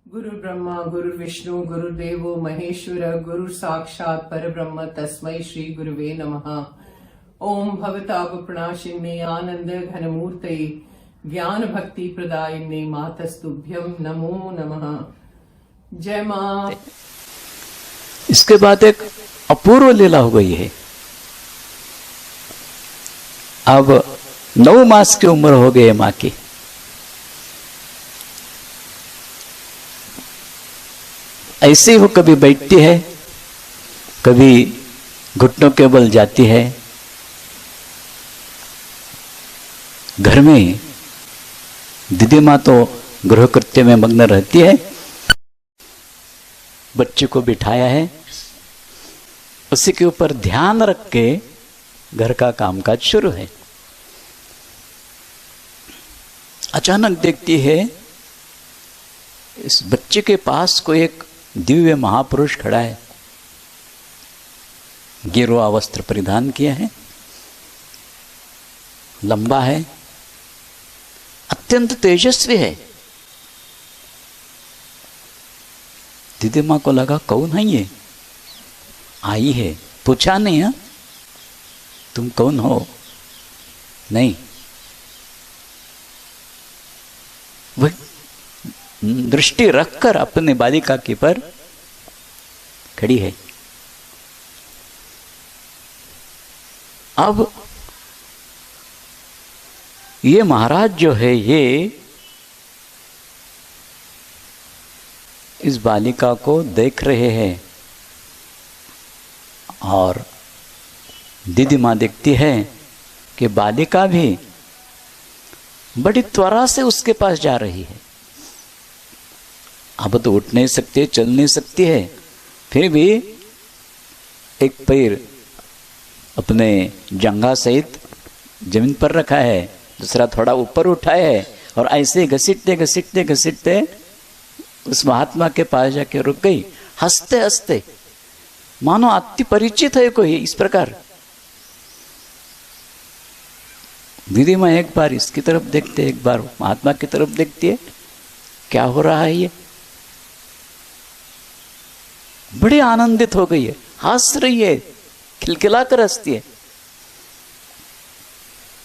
गुरु ब्रह्मा गुरु विष्णु गुरुदेवो महेश्वर गुरु साक्षात परब्रह्म तस्मै श्री गुरुवे नमः। ओम भवताप प्रणाशिन्ने आनंद घनमूर्तये ज्ञान भक्ति प्रदायिने मातस्तुभ्यम नमो नमः। जय मां। इसके बाद एक अपूर्व लीला हो गई है। अब 9 मास की उम्र हो गई है मां की। ऐसे ही वो कभी बैठती है, कभी घुटनों के बल जाती है। घर में दीदी माँ तो गृह कृत्य में मग्न रहती है। बच्चे को बिठाया है, उसी के ऊपर ध्यान रख के घर का कामकाज शुरू है। अचानक देखती है इस बच्चे के पास कोई एक दिव्य महापुरुष खड़ा है। गेरुआ वस्त्र परिधान किया है, लंबा है, अत्यंत तेजस्वी है। दीदी माँ को लगा कौन है ये? आई है, पूछा नहीं है तुम कौन हो? नहीं, वह दृष्टि रखकर अपने बालिका के पर खड़ी है। अब ये महाराज जो है ये इस बालिका को देख रहे हैं और दीदी माँ देखती है कि बालिका भी बड़ी त्वरा से उसके पास जा रही है। अब तो उठ नहीं सकती, चल नहीं सकती है, फिर भी एक पैर अपने जंघा सहित जमीन पर रखा है, दूसरा थोड़ा ऊपर उठाया है और ऐसे घसीटते घसीटते घसीटते उस महात्मा के पास जाके रुक गई, हंसते हंसते, मानो अति परिचित है कोई। इस प्रकार दीदी माँ एक बार इसकी तरफ देखते, एक बार महात्मा की तरफ देखती है, क्या हो रहा है ये? बड़ी आनंदित हो गई है, हंस रही है, खिलखिला कर हंसती है।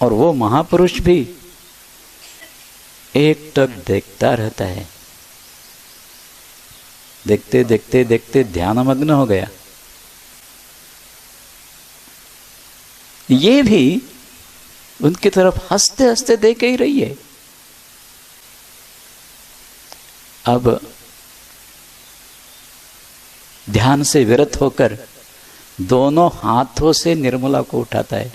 और वो महापुरुष भी एकटक देखता रहता है। देखते देखते देखते ध्यानमग्न हो गया। ये भी उनकी तरफ हंसते हंसते देख ही रही है। अब ध्यान से विरत होकर दोनों हाथों से निर्मला को उठाता है।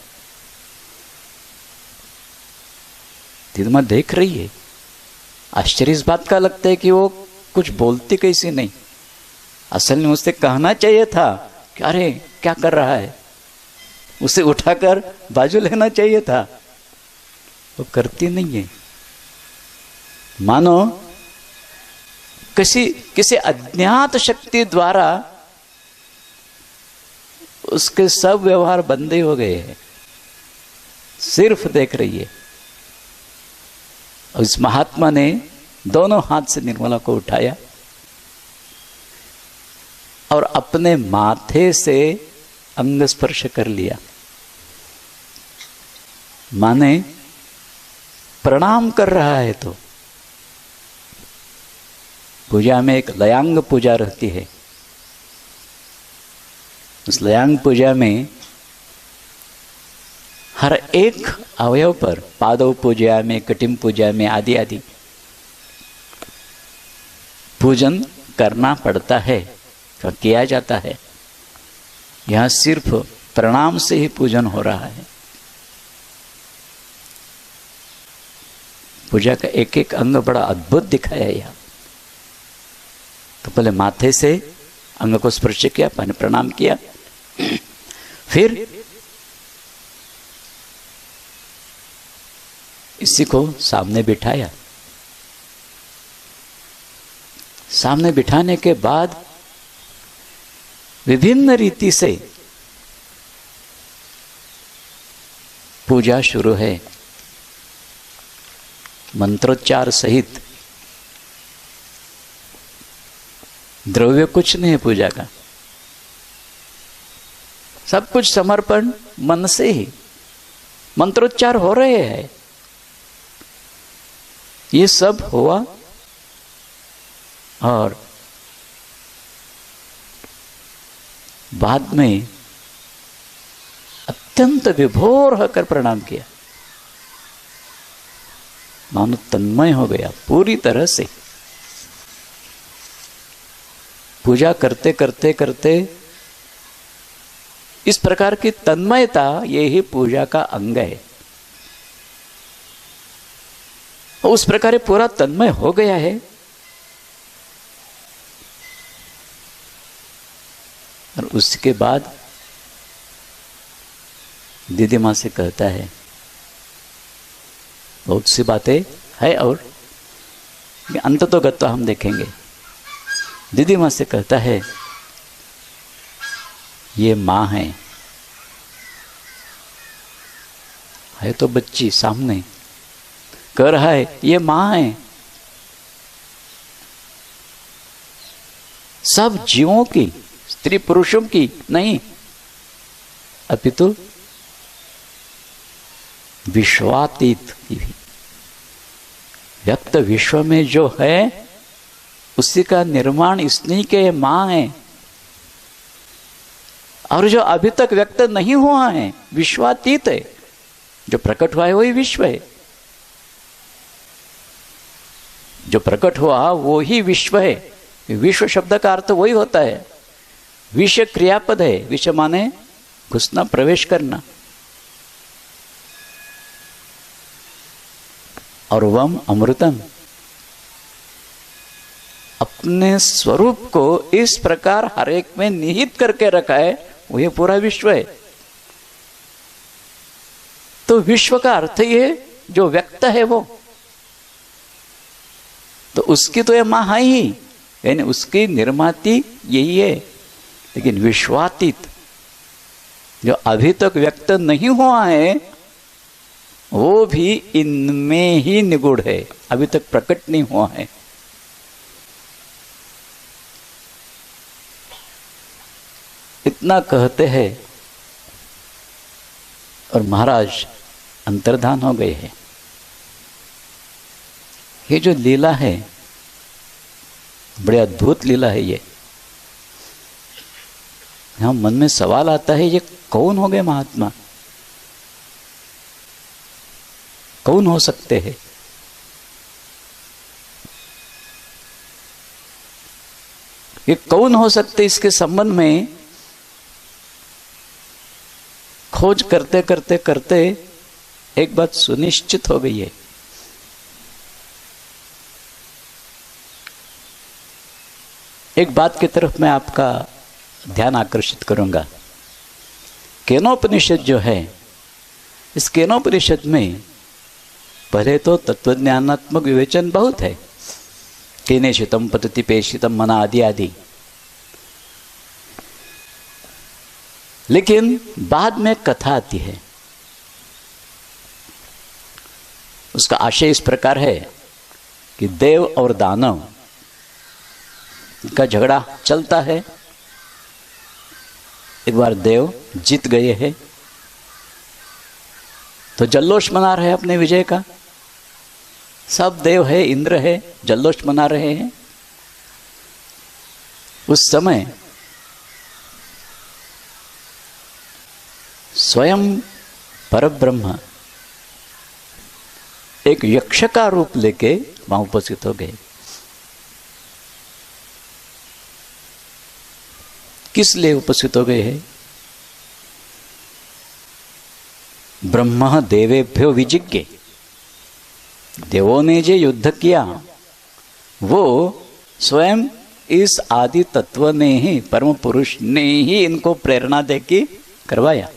दीदी माँ देख रही है। आश्चर्य इस बात का लगता है कि वो कुछ बोलती कैसी नहीं। असल में उसे कहना चाहिए था कि अरे क्या कर रहा है, उसे उठाकर बाजू लेना चाहिए था। वो करती नहीं है, मानो किसी अज्ञात शक्ति द्वारा उसके सब व्यवहार बंद ही हो गए हैं, सिर्फ देख रही है। उस महात्मा ने दोनों हाथ से निर्मला को उठाया और अपने माथे से अंग स्पर्श कर लिया, माने प्रणाम कर रहा है। तो पूजा में एक लयांग पूजा रहती है। उस लयांग पूजा में हर एक अवयव पर, पादव पूजा में, कटिम पूजा में आदि आदि पूजन करना पड़ता है, किया जाता है। यहाँ सिर्फ प्रणाम से ही पूजन हो रहा है। पूजा का एक एक अंग बड़ा अद्भुत दिखाया है यहाँ। तो पहले माथे से अंग को स्पर्श किया, पहले प्रणाम किया, फिर इसी को सामने बिठाया। सामने बिठाने के बाद विभिन्न रीति से पूजा शुरू है। मंत्रोच्चार सहित द्रव्य कुछ नहीं है पूजा का, सब कुछ समर्पण मन से ही, मंत्रोच्चार हो रहे हैं। ये सब हुआ और बाद में अत्यंत विभोर होकर प्रणाम किया, मानो तन्मय हो गया पूरी तरह से। पूजा करते करते करते इस प्रकार की तन्मयता, ये ही पूजा का अंग है। उस प्रकार पूरा तन्मय हो गया है। और उसके बाद दीदी माँ से कहता है, बहुत सी बातें है और अंत तो गत्वा हम देखेंगे। दीदी माँ से कहता है, ये माँ है तो बच्ची सामने कह रहा है, ये माँ है। सब जीवों की, स्त्री पुरुषों की नहीं, अपितु विश्वातीत की भी, व्यक्त विश्व में जो है उसी का निर्माण इसने के माँ है। और जो अभी तक व्यक्त नहीं हुआ है विश्वातीत है, जो प्रकट हुआ है वही विश्व है, जो प्रकट हुआ वो ही विश्व है। विश्व शब्द का अर्थ वही होता है, विश्व क्रियापद है, विश्व माने घुसना, प्रवेश करना। और वम अमृतम, अपने स्वरूप को इस प्रकार हर एक में निहित करके रखा है, वो ये पूरा विश्व है। तो विश्व का अर्थ ये जो व्यक्त है वो, तो उसकी तो ये माँ है ही, यानी उसकी निर्माती यही है। लेकिन विश्वातीत जो अभी तक व्यक्त नहीं हुआ है वो भी इनमें ही निगूढ़ है, अभी तक प्रकट नहीं हुआ है। इतना कहते हैं और महाराज अंतर्धान हो गए हैं। ये जो लीला है बड़ी अद्भुत लीला है। ये यहां मन में सवाल आता है, ये कौन हो गए महात्मा, कौन हो सकते हैं? ये कौन हो सकते, इसके संबंध में खोज करते करते करते एक बात सुनिश्चित हो गई है। एक बात की तरफ मैं आपका ध्यान आकर्षित करूंगा। केनोपनिषद जो है, इस केनोपनिषद में पहले तो तत्वज्ञानात्मक विवेचन बहुत है, केनेशितम पतति पेशितम मना आदि आदि। लेकिन बाद में कथा आती है, उसका आशय इस प्रकार है कि देव और दानव का झगड़ा चलता है। एक बार देव जीत गए हैं तो जल्लोष मना रहे हैं अपने विजय का। सब देव है, इंद्र है, जल्लोष मना रहे हैं। उस समय स्वयं परब्रह्म एक यक्ष का रूप लेके वहां उपस्थित हो गए। किस लिए उपस्थित हो गए हैं? ब्रह्म देवेभ्यो विजिज्ञ, देवों ने जो युद्ध किया वो स्वयं इस आदि तत्व ने ही, परम पुरुष ने ही इनको प्रेरणा देके करवाया।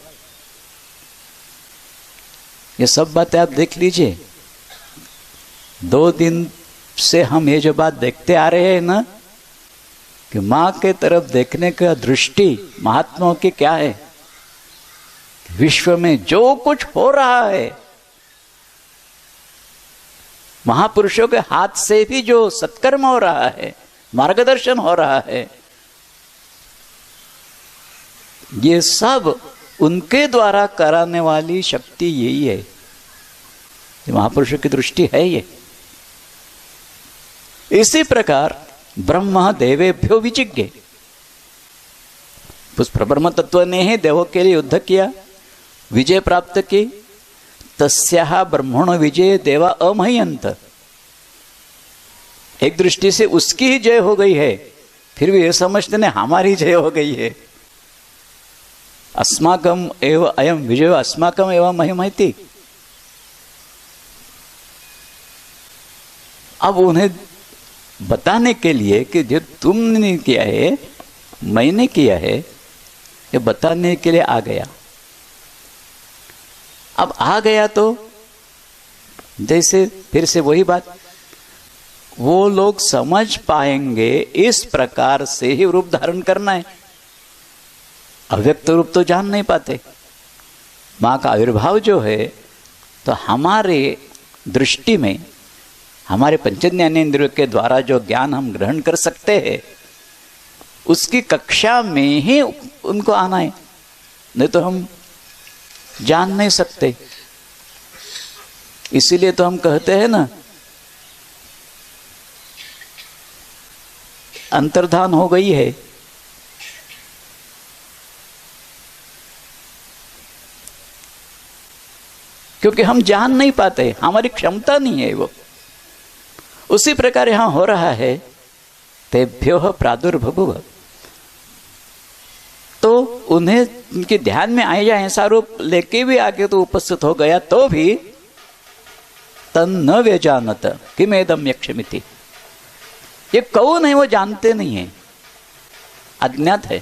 ये सब बातें आप देख लीजिए। 2 दिन से हम ये जो बात देखते आ रहे हैं ना, कि माँ के तरफ देखने का दृष्टि महात्माओं की क्या है। विश्व में जो कुछ हो रहा है, महापुरुषों के हाथ से भी जो सत्कर्म हो रहा है, मार्गदर्शन हो रहा है, ये सब उनके द्वारा कराने वाली शक्ति यही है। महापुरुषों की दृष्टि है ये। इसी प्रकार ब्रह्म देवेभ्यो विजिज्ञे, उस परब्रह्म तत्व ने ही देवों के लिए युद्ध किया, विजय प्राप्त की। तस्याः ब्रह्मण विजय देवा अमह्यंत, एक दृष्टि से उसकी ही जय हो गई है, फिर भी ये समझते नहीं हमारी जय हो गई है। अस्माकम एव अयम विजय अस्माकम एवं महिमैति। अब उन्हें बताने के लिए कि जो तुमने किया है मैंने किया है, ये बताने के लिए आ गया। अब आ गया तो जैसे फिर से वही बात, वो लोग समझ पाएंगे इस प्रकार से ही रूप धारण करना है। अव्यक्त रूप तो जान नहीं पाते। मां का आविर्भाव जो है तो हमारे दृष्टि में, हमारे पंच ज्ञानेंद्रियों के द्वारा जो ज्ञान हम ग्रहण कर सकते हैं उसकी कक्षा में ही उनको आना है, नहीं तो हम जान नहीं सकते। इसीलिए तो हम कहते हैं ना, अंतर्धान हो गई है। क्योंकि हम जान नहीं पाते, हमारी क्षमता नहीं है वो। उसी प्रकार यहां हो रहा है, तेभ्यो प्रादुर्बभूव, तो उन्हें उनके ध्यान में आए जाए ऐसा रूप लेके भी आगे तो उपस्थित हो गया, तो भी तन न व्यजानत किमेदम यक्षमिति, ये कौन है वो जानते नहीं है, अज्ञात है।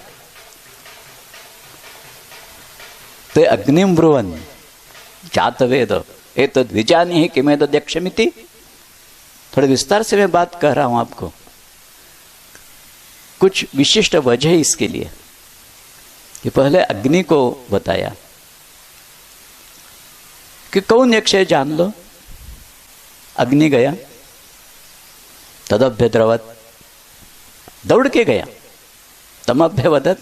ते अग्निम ब्रुवन् जातवेद एतद् विजानीहि किमेतद् यक्षमिति। थोड़े विस्तार से मैं बात कह रहा हूं आपको, कुछ विशिष्ट वजह इसके लिए। कि पहले अग्नि को बताया कि कौन यक्ष है जान लो। अग्नि गया, तदभ्य द्रवत, दौड़ के गया, तमभ्य वदत,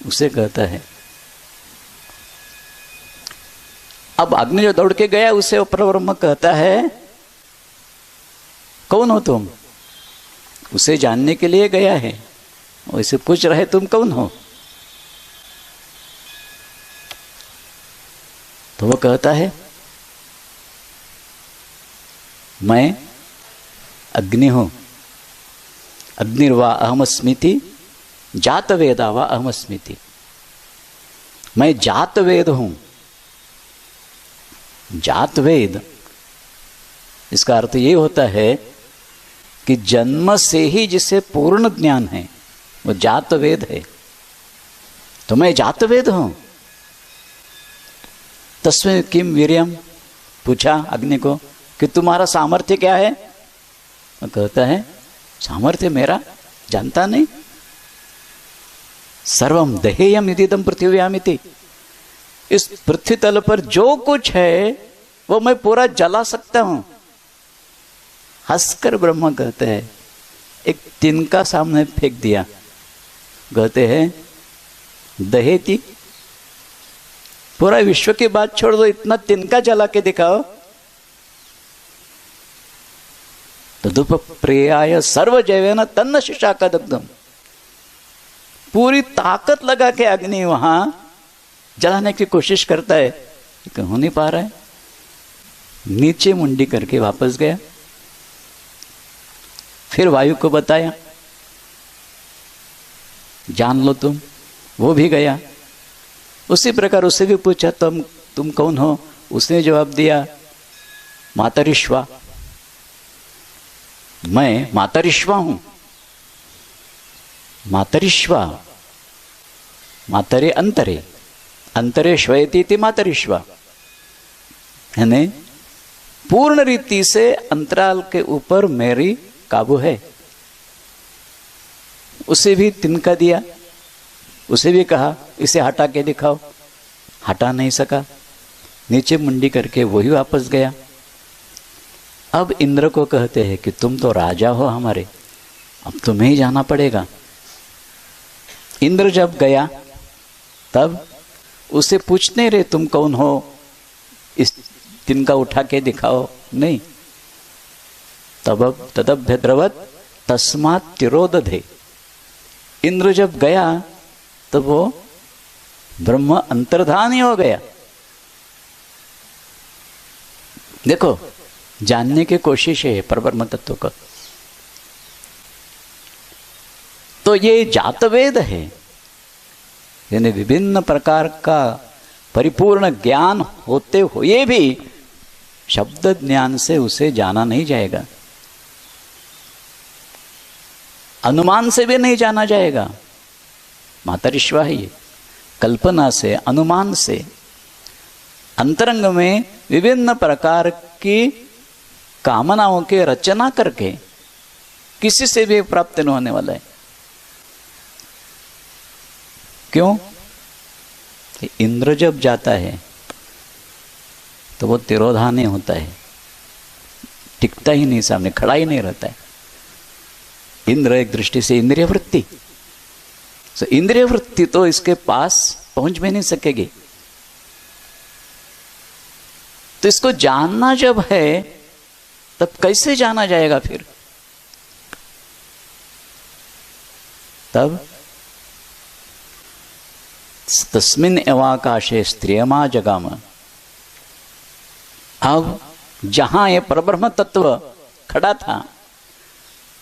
उसे कहता है। अब अग्नि जो दौड़ के गया उसे परब्रह्म कहता है कौन हो तुम, उसे जानने के लिए गया है। उसे पूछ रहे तुम कौन हो, तो वो कहता है मैं अग्नि हूं, अग्निर्वा अहमस्मिति, जात वेदा वा अहमस्मिति, मैं जात वेद हूं। जात वेद, इसका अर्थ ये होता है कि जन्म से ही जिसे पूर्ण ज्ञान है वो जात वेद है। तो मैं जात वेद हूं। तस्मै किम वीर्यम, पूछा अग्नि को कि तुम्हारा सामर्थ्य क्या है। वो कहता है सामर्थ्य मेरा जानता नहीं। सर्वम दहेयम इदिदम पृथिव्यामिति, इस पृथ्वी तल पर जो कुछ है वो मैं पूरा जला सकता हूं। हंसकर ब्रह्मा कहते हैं, एक तिनका सामने फेंक दिया, कहते हैं दहेती, पूरा विश्व की बात छोड़ दो, इतना तिनका जला के दिखाओ। तदुप प्रियाय सर्व जैवेन तन्न शिशाका दग्धम, पूरी ताकत लगा के अग्नि वहां जलाने की कोशिश करता है, लेकिन हो नहीं पा रहा है। नीचे मुंडी करके वापस गया, फिर वायु को बताया जान लो तुम, वो भी गया। उसी प्रकार उससे भी पूछा तुम कौन हो, उसने जवाब दिया मातरिश्वा, मैं मातरिश्वा हूं। मातरिश्वा, मातरे अंतरे, अंतरे श्वेती मातरिश्वा, यानी पूर्ण रीति से अंतराल के ऊपर मेरी काबू है। उसे भी तिनका दिया, उसे भी कहा इसे हटा के दिखाओ, हटा नहीं सका, नीचे मुंडी करके वही वापस गया। अब इंद्र को कहते हैं कि तुम तो राजा हो हमारे, अब तुम्हें ही जाना पड़ेगा। इंद्र जब गया तब उसे पूछने रे तुम कौन हो, इस तिनका उठा के दिखाओ, नहीं। तब तदभ्यद्रवत तस्मात् तिरोदधे। इंद्र जब गया तब वो ब्रह्म अंतर्धान ही हो गया। देखो, जानने की कोशिश है परब्रह्म तत्व का। तो ये जातवेद है, यानी विभिन्न प्रकार का परिपूर्ण ज्ञान होते हुए भी शब्द ज्ञान से उसे जाना नहीं जाएगा, अनुमान से भी नहीं जाना जाएगा। मातरिश्वा है ये, कल्पना से, अनुमान से, अंतरंग में विभिन्न प्रकार की कामनाओं के रचना करके किसी से भी प्राप्त नहीं होने वाला है। क्यों? इंद्र जब जाता है तो वो तिरोधान होता है, टिकता ही नहीं, सामने खड़ा ही नहीं रहता है। इंद्र एक दृष्टि से इंद्रिय वृत्ति, तो इंद्रिय वृत्ति तो इसके पास पहुंच भी नहीं सकेगी। तो इसको जानना जब है तब कैसे जाना जाएगा फिर? तब तस्मिन् एवाकाशे स्त्रियमा जगाम। अब जहां ये परब्रह्म तत्व खड़ा था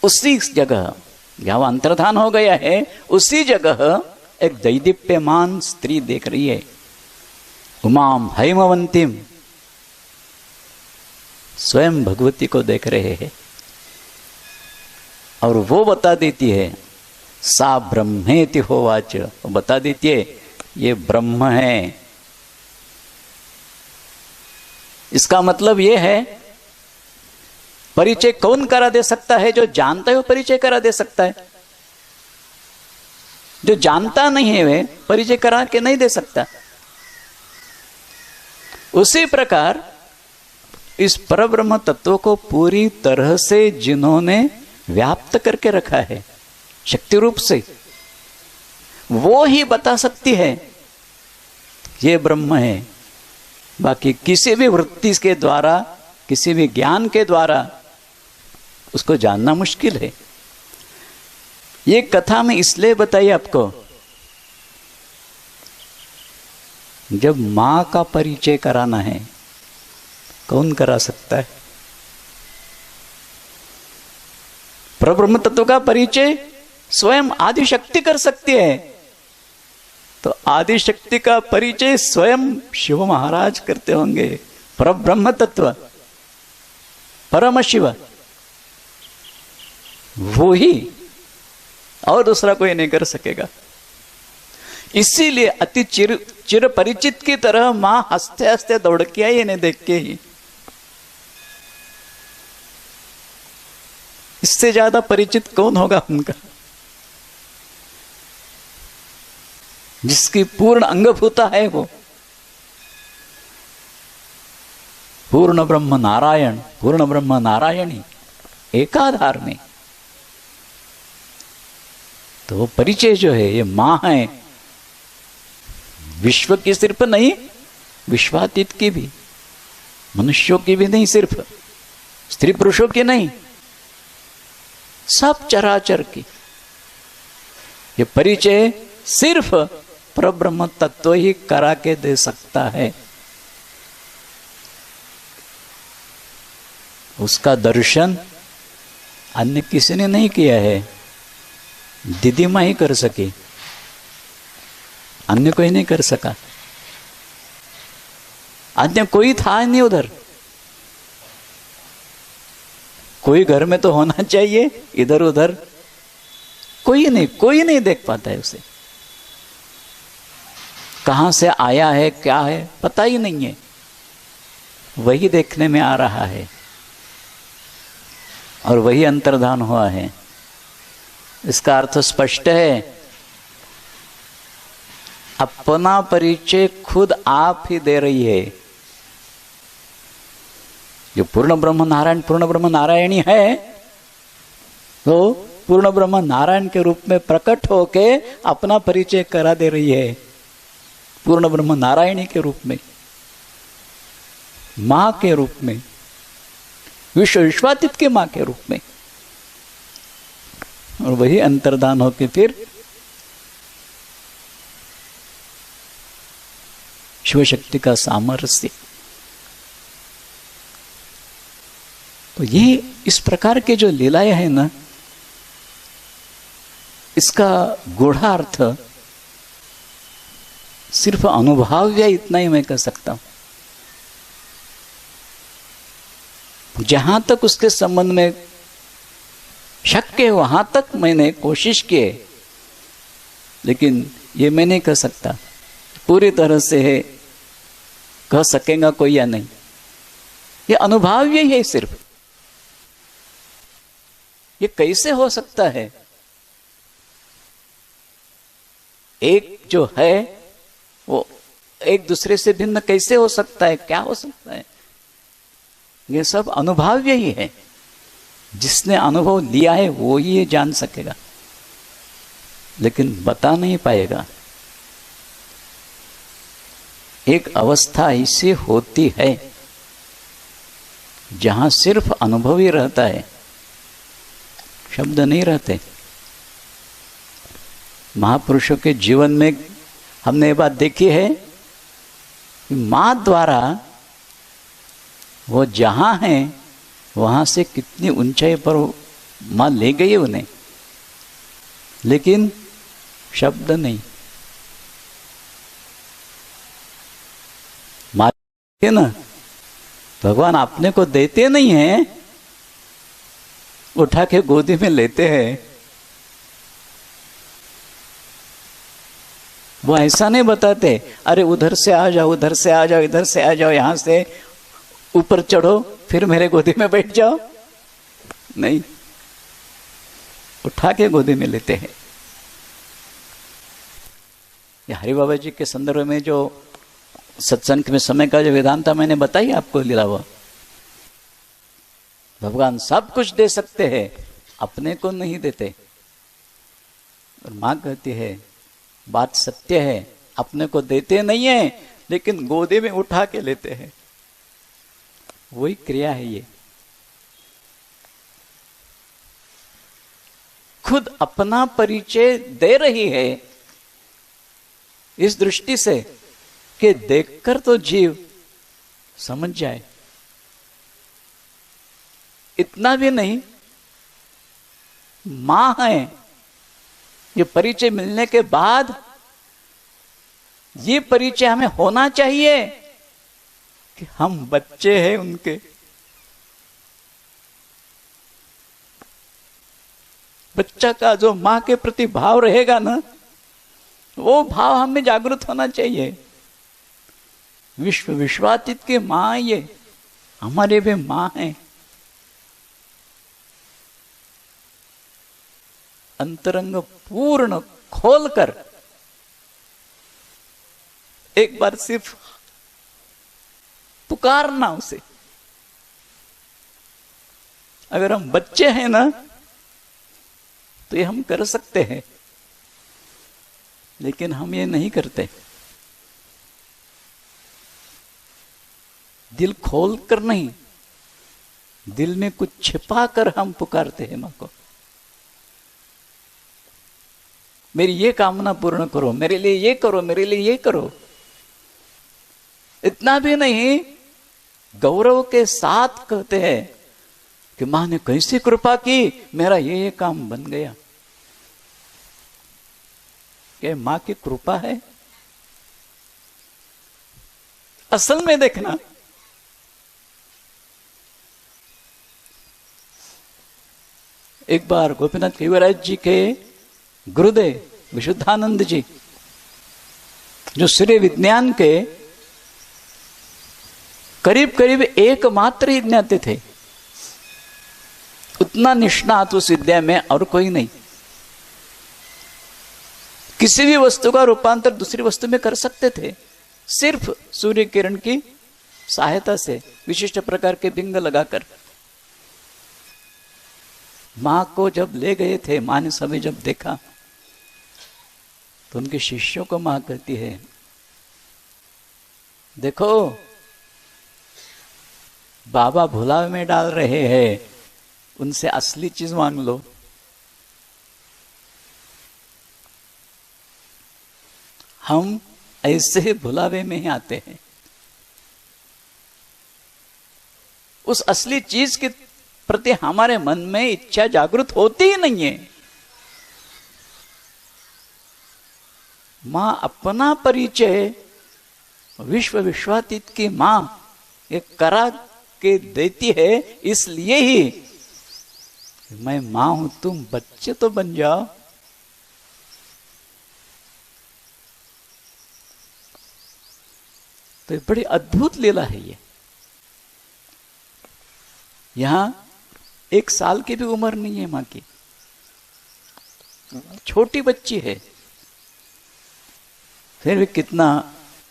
उसी जगह, जहां अंतर्धान हो गया है, उसी जगह एक दैदीप्यमान स्त्री देख रही है, उमाम हैमवंतीम, स्वयं भगवती को देख रहे हैं। और वो बता देती है, सा ब्रह्मेति होवाच, वो बता देती है ये ब्रह्म है। इसका मतलब ये है, परिचय कौन करा दे सकता है? जो जानता है वो परिचय करा दे सकता है, जो जानता नहीं है वे परिचय करा के नहीं दे सकता। उसी प्रकार इस परब्रह्म तत्व को पूरी तरह से जिन्होंने व्याप्त करके रखा है शक्ति रूप से, वो ही बता सकती है ये ब्रह्म है। बाकी किसी भी वृत्ति के द्वारा, किसी भी ज्ञान के द्वारा उसको जानना मुश्किल है। ये कथा में इसलिए बताई आपको, जब मां का परिचय कराना है, कौन करा सकता है? परब्रह्म तत्व का परिचय स्वयं आदि शक्ति कर सकती है। तो आदि शक्ति का परिचय स्वयं शिव महाराज करते होंगे। परब्रह्म तत्व, परम शिव, वो ही, और दूसरा कोई नहीं कर सकेगा। इसीलिए अति चिर परिचित की तरह मां हंसते हंसते दौड़ के आई इन्हें देख के ही। इससे ज्यादा परिचित कौन होगा उनका, जिसकी पूर्ण अंगभूता है वो। पूर्ण ब्रह्म नारायण, पूर्ण ब्रह्म नारायणी एकाधार में। तो वो परिचय जो है, ये मां है, विश्व की सिर्फ नहीं, विश्वातीत की भी, मनुष्यों की भी नहीं, सिर्फ स्त्री पुरुषों की नहीं, सब चराचर की। ये परिचय सिर्फ परब्रह्म तत्व ही करा के दे सकता है। उसका दर्शन अन्य किसी ने नहीं किया है, दीदी मां ही कर सकी, अन्य कोई नहीं कर सका। अन्य कोई था नहीं उधर। कोई घर में तो होना चाहिए, इधर उधर कोई नहीं देख पाता है उसे। कहां से आया है, क्या है, पता ही नहीं है, वही देखने में आ रहा है और वही अंतर्धान हुआ है। इसका अर्थ स्पष्ट है, अपना परिचय खुद आप ही दे रही है। जो पूर्ण ब्रह्म नारायण, पूर्ण ब्रह्म नारायणी है, तो पूर्ण ब्रह्म नारायण के रूप में प्रकट होके अपना परिचय करा दे रही है, पूर्ण ब्रह्म नारायणी के रूप में, मां के रूप में, विश्व विश्वातीत के मां के रूप में। और वही अंतर्धान होके फिर शिव शक्ति का सामरस्य। तो ये इस प्रकार के जो लीलाएं हैं ना, इसका गूढ़ार्थ सिर्फ अनुभव्य इतना ही मैं कह सकता हूं। जहां तक उसके संबंध में शक्य है वहां तक मैंने कोशिश की है, लेकिन ये मैं नहीं कह सकता पूरी तरह से है कह सकेगा कोई या नहीं। ये अनुभव्य ही है सिर्फ। ये कैसे हो सकता है? एक जो है वो एक दूसरे से भिन्न कैसे हो सकता है? क्या हो सकता है? ये सब अनुभव्य ही है। जिसने अनुभव लिया है वो ही ये जान सकेगा, लेकिन बता नहीं पाएगा। एक अवस्था ऐसी होती है जहां सिर्फ अनुभव ही रहता है, शब्द नहीं रहते। महापुरुषों के जीवन में हमने ये बात देखी है कि मां द्वारा वो जहां हैं वहां से कितनी ऊंचाई पर मां ले गई उन्हें, लेकिन शब्द नहीं। मां ना भगवान अपने को देते नहीं हैं, उठा के गोदी में लेते हैं। वो ऐसा नहीं बताते अरे उधर से आ जाओ, उधर से आ जाओ, इधर से आ जाओ, यहां से ऊपर चढ़ो फिर मेरे गोदी में बैठ जाओ। नहीं, उठा के गोदी में लेते हैं। ये हरि बाबा जी के संदर्भ में जो सत्संग में समय का जो वेदांता मैंने बताई आपको लीला, हुआ भगवान सब कुछ दे सकते हैं, अपने को नहीं देते। और मां कहती है बात सत्य है, अपने को देते नहीं है लेकिन गोदी में उठा के लेते हैं। वही क्रिया है ये। खुद अपना परिचय दे रही है इस दृष्टि से कि देखकर तो जीव समझ जाए। इतना भी नहीं, मां है, ये परिचय मिलने के बाद ये परिचय हमें होना चाहिए कि हम बच्चे हैं उनके। बच्चा का जो मां के प्रति भाव रहेगा ना, वो भाव हमें जागृत होना चाहिए। विश्व विश्वातीत की मां ये हमारे भी मां है। अंतरंग पूर्ण खोलकर एक बार सिर्फ पुकारना उसे। अगर हम बच्चे हैं ना तो ये हम कर सकते हैं, लेकिन हम ये नहीं करते। दिल खोल कर नहीं, दिल में कुछ छिपा कर हम पुकारते हैं मां को। मेरी ये कामना पूर्ण करो, मेरे लिए ये करो, मेरे लिए ये करो। इतना भी नहीं, गौरव के साथ कहते हैं कि मां ने कैसी कृपा की, मेरा ये काम बन गया। क्या मां की कृपा है? असल में देखना, एक बार गोपीनाथ केवराज जी के गुरुदेव विशुद्धानंद जी, जो सूर्य विज्ञान के करीब करीब एकमात्र ही ज्ञाते थे, उतना निष्णात उस विद्या में और कोई नहीं। किसी भी वस्तु का रूपांतर दूसरी वस्तु में कर सकते थे, सिर्फ सूर्य किरण की सहायता से, विशिष्ट प्रकार के बिंग लगाकर। मां को जब ले गए थे, मां ने समय जब देखा तो उनके शिष्यों को मां कहती है, देखो बाबा भुलावे में डाल रहे हैं, उनसे असली चीज मांग लो। हम ऐसे भुलावे में ही आते हैं, उस असली चीज के प्रति हमारे मन में इच्छा जागृत होती ही नहीं है। मां अपना परिचय विश्व विश्वातीत की मां एक करा के देती है, इसलिए ही मैं मां हूं, तुम बच्चे तो बन जाओ। तो बड़ी अद्भुत लीला है ये। यहां 1 साल की भी उम्र नहीं है मां की, छोटी बच्ची है, फिर भी कितना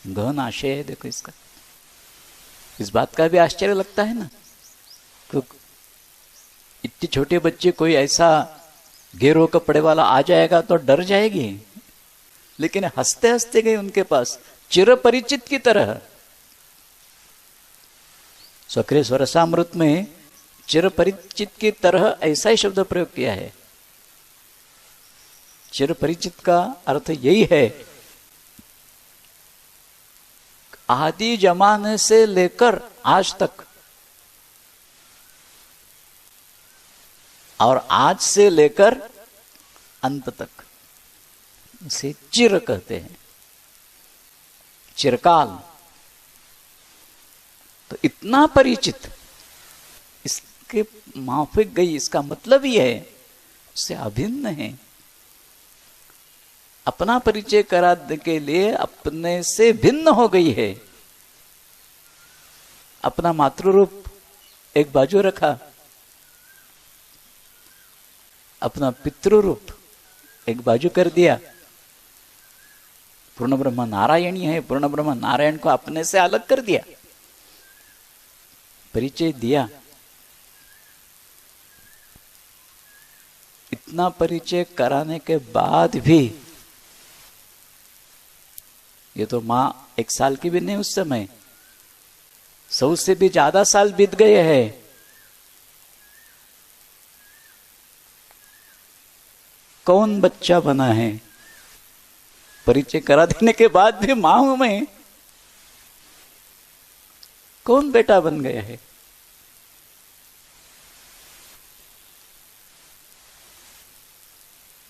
गहन आशय है देखो इसका। इस बात का भी आश्चर्य लगता है ना, तो इतनी छोटे बच्चे कोई ऐसा घेरो कपड़े वाला आ जाएगा तो डर जाएगी, लेकिन हंसते हंसते गए उनके पास, चिर परिचित की तरह। सक्रिय स्वरसामृत में चिर परिचित की तरह ऐसा ही शब्द प्रयोग किया है। चिर परिचित का अर्थ यही है, आदि जमाने से लेकर आज तक और आज से लेकर अंत तक, उसे चिर कहते हैं, चिरकाल। तो इतना परिचित, इसके माफिक गई, इसका मतलब ही है उससे अभिन्न है। अपना परिचय कराने के लिए अपने से भिन्न हो गई है। अपना मातृरूप एक बाजू रखा, अपना पितृरूप एक बाजू कर दिया। पूर्ण ब्रह्म नारायणी है, पूर्ण ब्रह्म नारायण को अपने से अलग कर दिया, परिचय दिया। इतना परिचय कराने के बाद भी, ये तो मां 1 साल की भी नहीं उस समय, 100 से भी ज्यादा साल बीत गए हैं। कौन बच्चा बना है? परिचय करा देने के बाद भी मां हूं मैं, कौन बेटा बन गया है?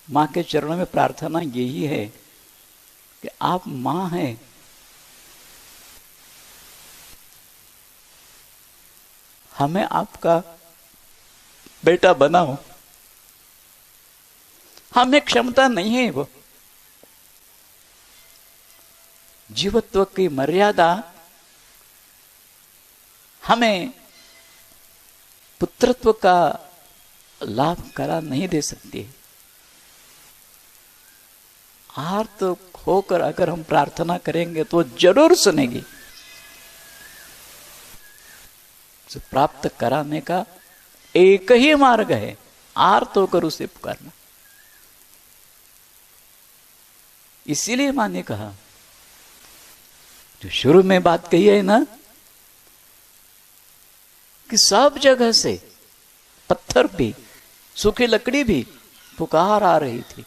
मां के चरणों में प्रार्थना यही है कि आप मां हैं, हमें आपका बेटा बनाओ। हमें क्षमता नहीं है, वो जीवत्व की मर्यादा हमें पुत्रत्व का लाभ करा नहीं दे सकती। आर्त होकर अगर हम प्रार्थना करेंगे तो जरूर सुनेगी। प्राप्त कराने का एक ही मार्ग है, आर्त होकर उसे पुकारना। इसीलिए मां ने कहा, जो शुरू में बात कही है ना, कि सब जगह से पत्थर भी, सूखी लकड़ी भी पुकार आ रही थी,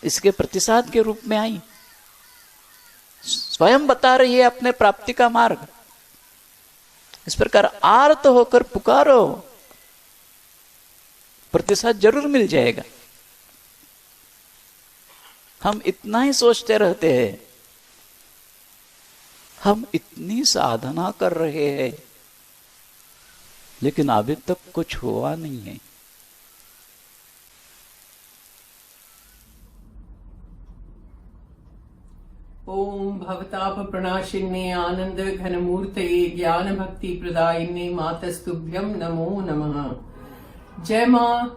इसके प्रतिसाद के रूप में आई। स्वयं बता रही है अपने प्राप्ति का मार्ग। इस प्रकार आर्त होकर पुकारो, प्रतिसाद जरूर मिल जाएगा। हम इतना ही सोचते रहते हैं, हम इतनी साधना कर रहे हैं, लेकिन अभी तक कुछ हुआ नहीं है। ओम भवताप प्रणाशिन्ने आनंद घनमूर्तये ज्ञान भक्ति प्रदायिन्ने मातस्तुभ्यं नमो नमः। जय मां।